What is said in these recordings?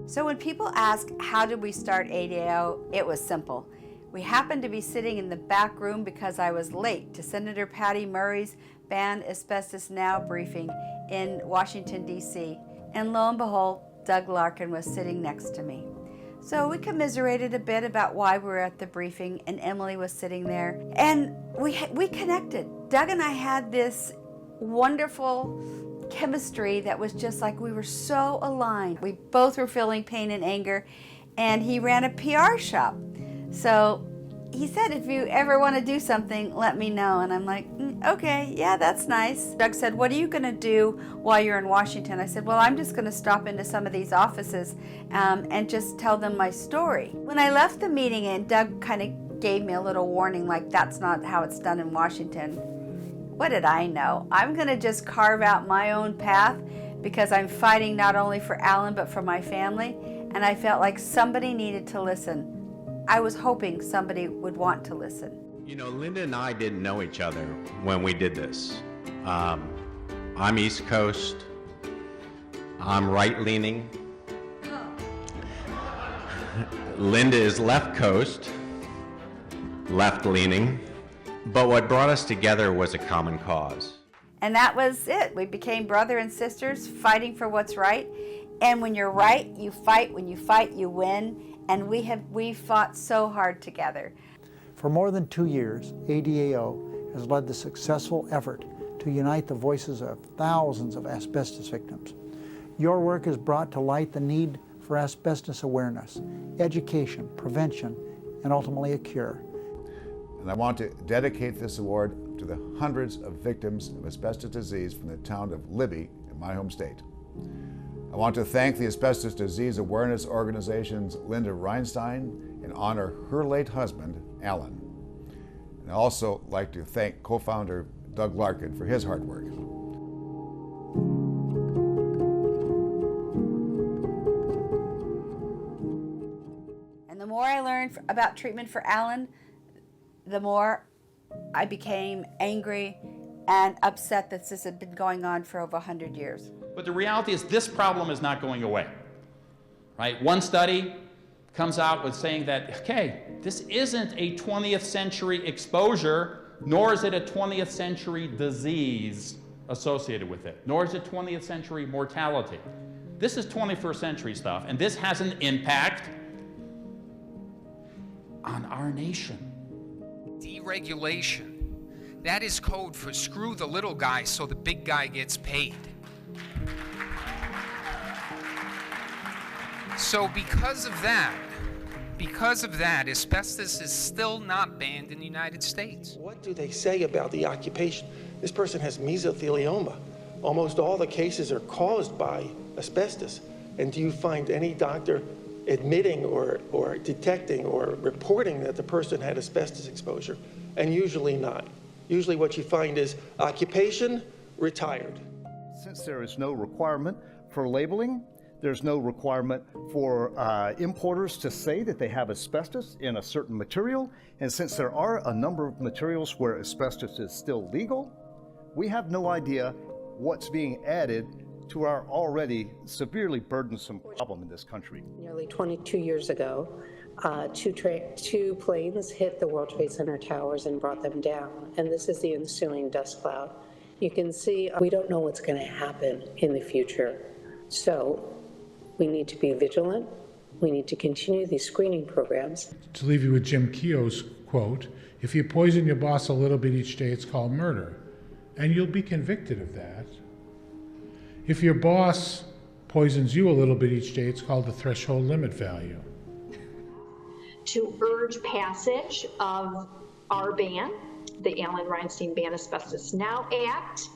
So when people ask, how did we start ADAO, it was simple. We happened to be sitting in the back room because I was late to Senator Patty Murray's Ban Asbestos Now briefing in Washington, D.C. And lo and behold, Doug Larkin was sitting next to me. So we commiserated a bit about why we were at the briefing, and Emily was sitting there. And we connected. Doug and I had this wonderful chemistry that was just like we were so aligned. We both were feeling pain and anger, and he ran a PR shop. So he said, if you ever want to do something, let me know. And I'm like, okay, yeah, that's nice. Doug said, what are you going to do while you're in Washington? I said, well, I'm just going to stop into some of these offices and just tell them my story. When I left the meeting, and Doug kind of gave me a little warning, like, that's not how it's done in Washington. What did I know? I'm going to just carve out my own path because I'm fighting not only for Alan, but for my family. And I felt like somebody needed to listen. I was hoping somebody would want to listen. You know, Linda and I didn't know each other when we did this. I'm East Coast. I'm right-leaning. Linda is left coast, left-leaning. But what brought us together was a common cause. And that was it. We became brother and sisters fighting for what's right. And when you're right, you fight. When you fight, you win. And we fought so hard together. For more than 2 years, ADAO has led the successful effort to unite the voices of thousands of asbestos victims. Your work has brought to light the need for asbestos awareness, education, prevention, and ultimately a cure. And I want to dedicate this award to the hundreds of victims of asbestos disease from the town of Libby in my home state. I want to thank the Asbestos Disease Awareness Organization's Linda Reinstein and honor her late husband, Alan. And I also like to thank co-founder Doug Larkin for his hard work. And the more I learned about treatment for Alan, the more I became angry and upset that this had been going on for over 100 years. But the reality is this problem is not going away, right? One study comes out with saying that, okay, this isn't a 20th century exposure, nor is it a 20th century disease associated with it, nor is it 20th century mortality. This is 21st century stuff, and this has an impact on our nation. Deregulation. That is code for screw the little guy so the big guy gets paid. So because of that, asbestos is still not banned in the United States. What do they say about the occupation? This person has mesothelioma. Almost all the cases are caused by asbestos. And do you find any doctor admitting or detecting or reporting that the person had asbestos exposure? And usually not. Usually what you find is occupation, retired. Since there is no requirement for labeling, there's no requirement for importers to say that they have asbestos in a certain material, and since there are a number of materials where asbestos is still legal, we have no idea what's being added to our already severely burdensome problem in this country. Nearly 22 years ago, two planes hit the World Trade Center towers and brought them down, and this is the ensuing dust cloud. You can see we don't know what's going to happen in the future, so we need to be vigilant. We need to continue these screening programs. To leave you with Jim Keogh's quote, if you poison your boss a little bit each day, it's called murder, and you'll be convicted of that. If your boss poisons you a little bit each day, it's called the threshold limit value. To urge passage of our ban, the Alan Reinstein Ban Asbestos Now Act.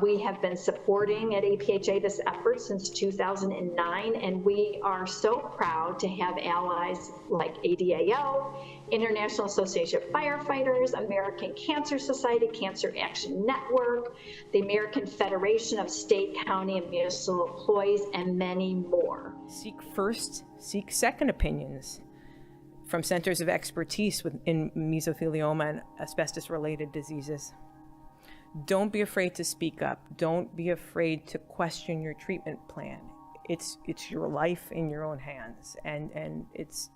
We have been supporting at APHA this effort since 2009, and we are so proud to have allies like ADAO, International Association of Firefighters, American Cancer Society, Cancer Action Network, the American Federation of State, County, and Municipal Employees, and many more. Seek first, seek second opinions from centers of expertise in mesothelioma and asbestos-related diseases. Don't be afraid to speak up. Don't be afraid to question your treatment plan. It's your life in your own hands, and it's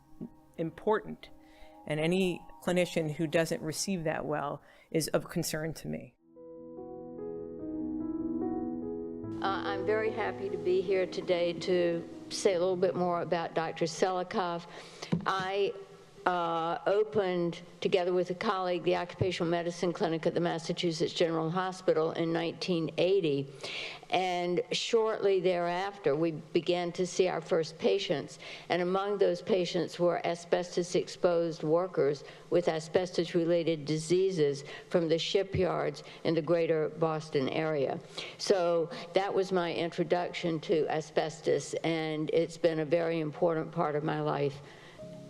important. And any clinician who doesn't receive that well is of concern to me. I'm very happy to be here today to say a little bit more about Dr. Selikoff. I opened, together with a colleague, the occupational medicine clinic at the Massachusetts General Hospital in 1980. And shortly thereafter, we began to see our first patients. And among those patients were asbestos-exposed workers with asbestos-related diseases from the shipyards in the greater Boston area. So that was my introduction to asbestos, and it's been a very important part of my life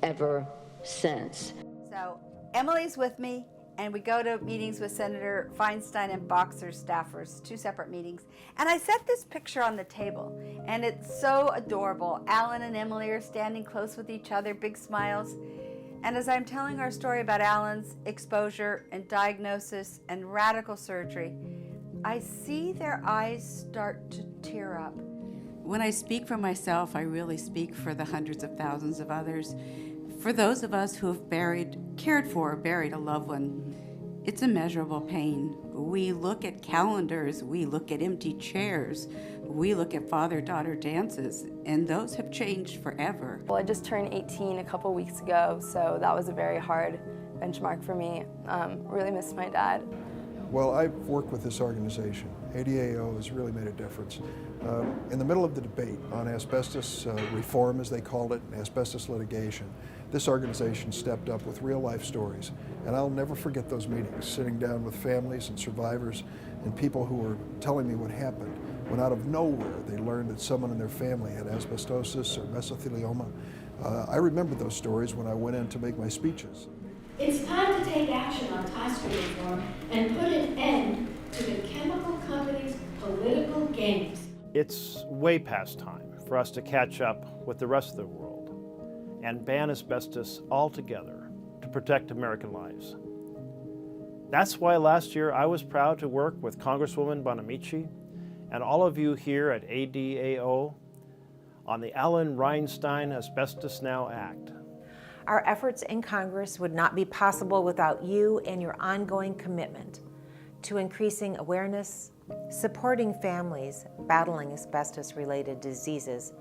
ever since. So Emily's with me, and we go to meetings with Senator Feinstein and Boxer's staffers, 2 separate meetings. And I set this picture on the table, and it's so adorable. Alan and Emily are standing close with each other, big smiles. And as I'm telling our story about Alan's exposure and diagnosis and radical surgery, I see their eyes start to tear up. When I speak for myself, I really speak for the hundreds of thousands of others. For those of us who have cared for or buried a loved one, it's immeasurable pain. We look at calendars, we look at empty chairs, we look at father-daughter dances, and those have changed forever. Well, I just turned 18 a couple weeks ago, so that was a very hard benchmark for me. Really missed my dad. Well, I've worked with this organization. ADAO has really made a difference. In the middle of the debate on asbestos reform, as they called it, asbestos litigation, this organization stepped up with real-life stories. And I'll never forget those meetings, sitting down with families and survivors and people who were telling me what happened when out of nowhere they learned that someone in their family had asbestosis or mesothelioma. I remember those stories when I went in to make my speeches. It's time to take action on tax reform and put an end to the chemical companies' political games. It's way past time for us to catch up with the rest of the world and ban asbestos altogether to protect American lives. That's why last year I was proud to work with Congresswoman Bonamici and all of you here at ADAO on the Alan Reinstein Asbestos Now Act. Our efforts in Congress would not be possible without you and your ongoing commitment to increasing awareness, supporting families battling asbestos-related diseases,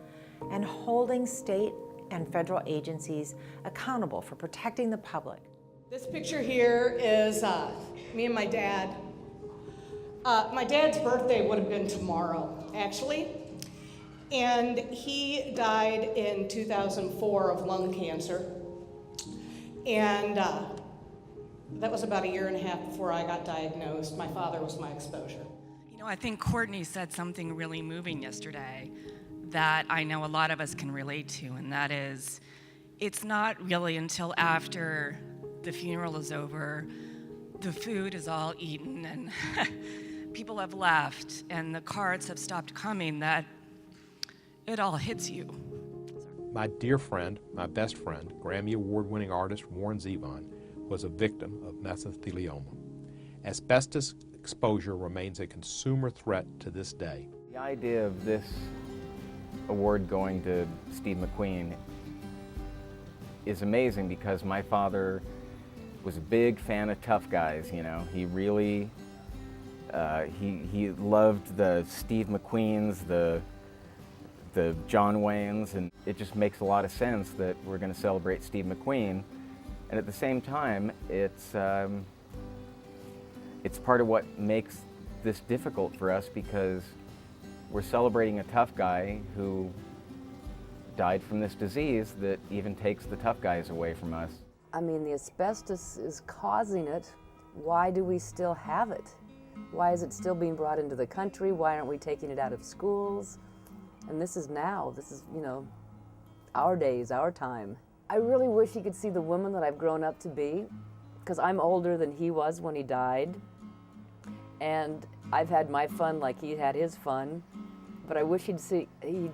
and holding state and federal agencies accountable for protecting the public. This picture here is me and my dad. My dad's birthday would have been tomorrow, actually. And he died in 2004 of lung cancer. And that was about 1.5 years before I got diagnosed. My father was my exposure. You know, I think Courtney said something really moving yesterday that I know a lot of us can relate to, and that is, it's not really until after the funeral is over, the food is all eaten, and people have left, and the cards have stopped coming, that it all hits you. My dear friend, my best friend, Grammy Award-winning artist Warren Zevon, was a victim of mesothelioma. Asbestos exposure remains a consumer threat to this day. The idea of this award going to Steve McQueen is amazing because my father was a big fan of tough guys, you know. He really, he loved the Steve McQueens, the John Waynes, and it just makes a lot of sense that we're going to celebrate Steve McQueen. And at the same time, it's part of what makes this difficult for us because we're celebrating a tough guy who died from this disease that even takes the tough guys away from us. I mean, the asbestos is causing it. Why do we still have it? Why is it still being brought into the country? Why aren't we taking it out of schools? And this is now, you know, our days, our time. I really wish he could see the woman that I've grown up to be, because I'm older than he was when he died. And I've had my fun like he had his fun, but I wish he'd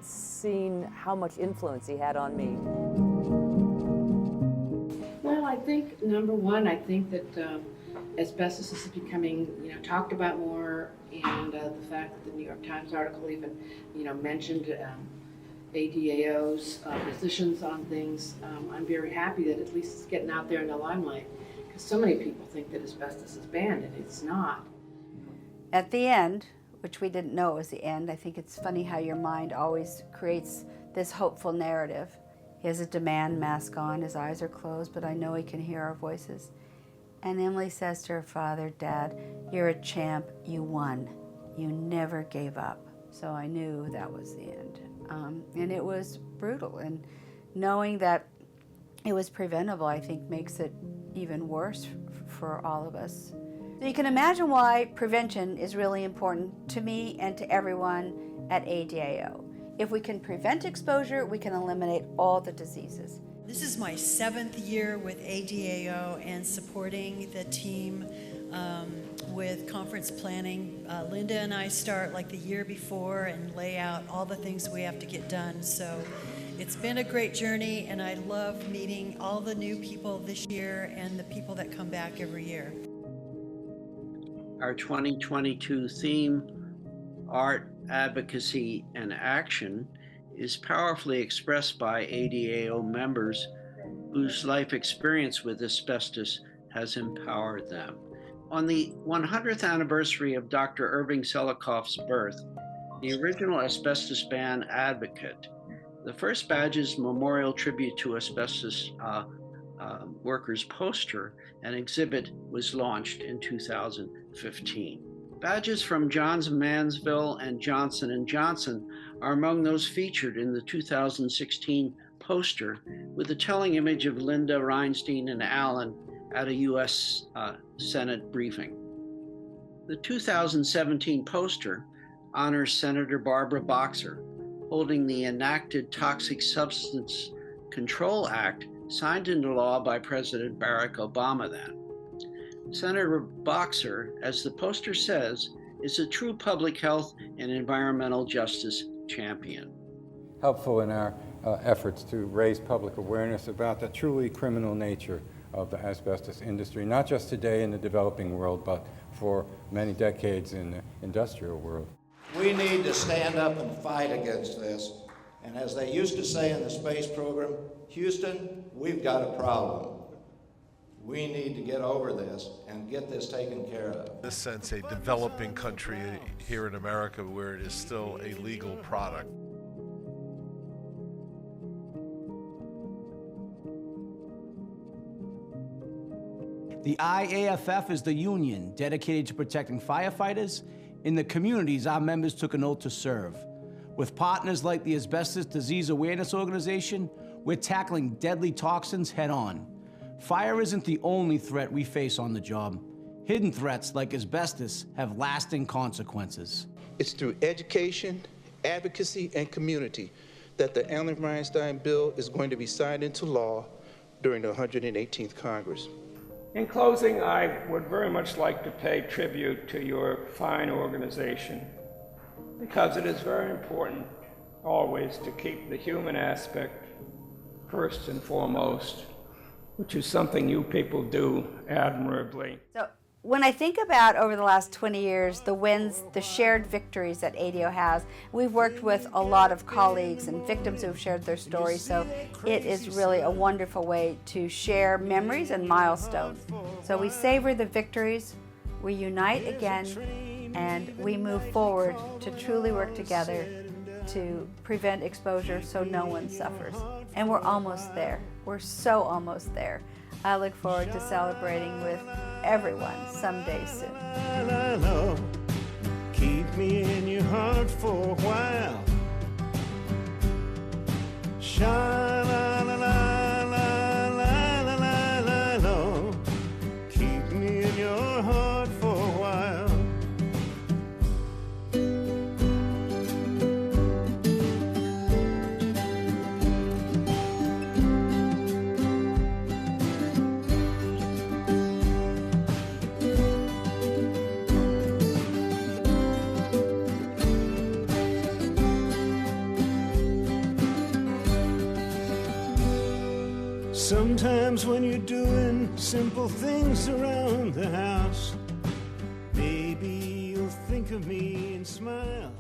seen how much influence he had on me. Well, I think, number one, I think that asbestos is becoming, you know, talked about more, and the fact that the New York Times article even, you know, mentioned ADAO's positions on things. I'm very happy that at least it's getting out there in the limelight, because so many people think that asbestos is banned, and it's not. At the end, which we didn't know it was the end, I think it's funny how your mind always creates this hopeful narrative. He has a demand mask on, his eyes are closed, but I know he can hear our voices. And Emily says to her father, "Dad, you're a champ, you won. You never gave up." So I knew that was the end. And it was brutal. And knowing that it was preventable, I think, makes it even worse for all of us. So you can imagine why prevention is really important to me and to everyone at ADAO. If we can prevent exposure, we can eliminate all the diseases. This is my 7th year with ADAO and supporting the team with conference planning. Linda and I start like the year before and lay out all the things we have to get done. So it's been a great journey, and I love meeting all the new people this year and the people that come back every year. Our 2022 theme, Art, Advocacy, and Action, is powerfully expressed by ADAO members whose life experience with asbestos has empowered them. On the 100th anniversary of Dr. Irving Selikoff's birth, the original asbestos ban advocate, the first badge's memorial tribute to asbestos workers poster and exhibit was launched in 2015. Badges from Johns Manville and Johnson & Johnson are among those featured in the 2016 poster, with a telling image of Linda Reinstein and Allen at a U.S. Senate briefing. The 2017 poster honors Senator Barbara Boxer, holding the enacted Toxic Substance Control Act signed into law by President Barack Obama then. Senator Boxer, as the poster says, is a true public health and environmental justice champion. Helpful in our efforts to raise public awareness about the truly criminal nature of the asbestos industry, not just today in the developing world, but for many decades in the industrial world. We need to stand up and fight against this. And as they used to say in the space program, Houston, we've got a problem. We need to get over this and get this taken care of. In this sense, a developing country here in America where it is still a legal product. The IAFF is the union dedicated to protecting firefighters in the communities our members took an oath to serve. With partners like the Asbestos Disease Awareness Organization, we're tackling deadly toxins head on. Fire isn't the only threat we face on the job. Hidden threats like asbestos have lasting consequences. It's through education, advocacy, and community that the Allen Reinstein bill is going to be signed into law during the 118th Congress. In closing, I would very much like to pay tribute to your fine organization, because it is very important always to keep the human aspect first and foremost, which is something you people do admirably. So when I think about over the last 20 years, the wins, the shared victories that ADAO has, we've worked with a lot of colleagues and victims who've shared their stories, so it is really a wonderful way to share memories and milestones. So we savor the victories, we unite again, and we move forward to truly work together to prevent exposure so no one suffers. And we're almost there. We're so almost there. I look forward to celebrating with everyone someday soon. Keep me in your heart for a while. Sha-la-la-la-la-la-la-la-la. Keep me in your heart for a while. Sometimes when you're doing simple things around the house, maybe you'll think of me and smile.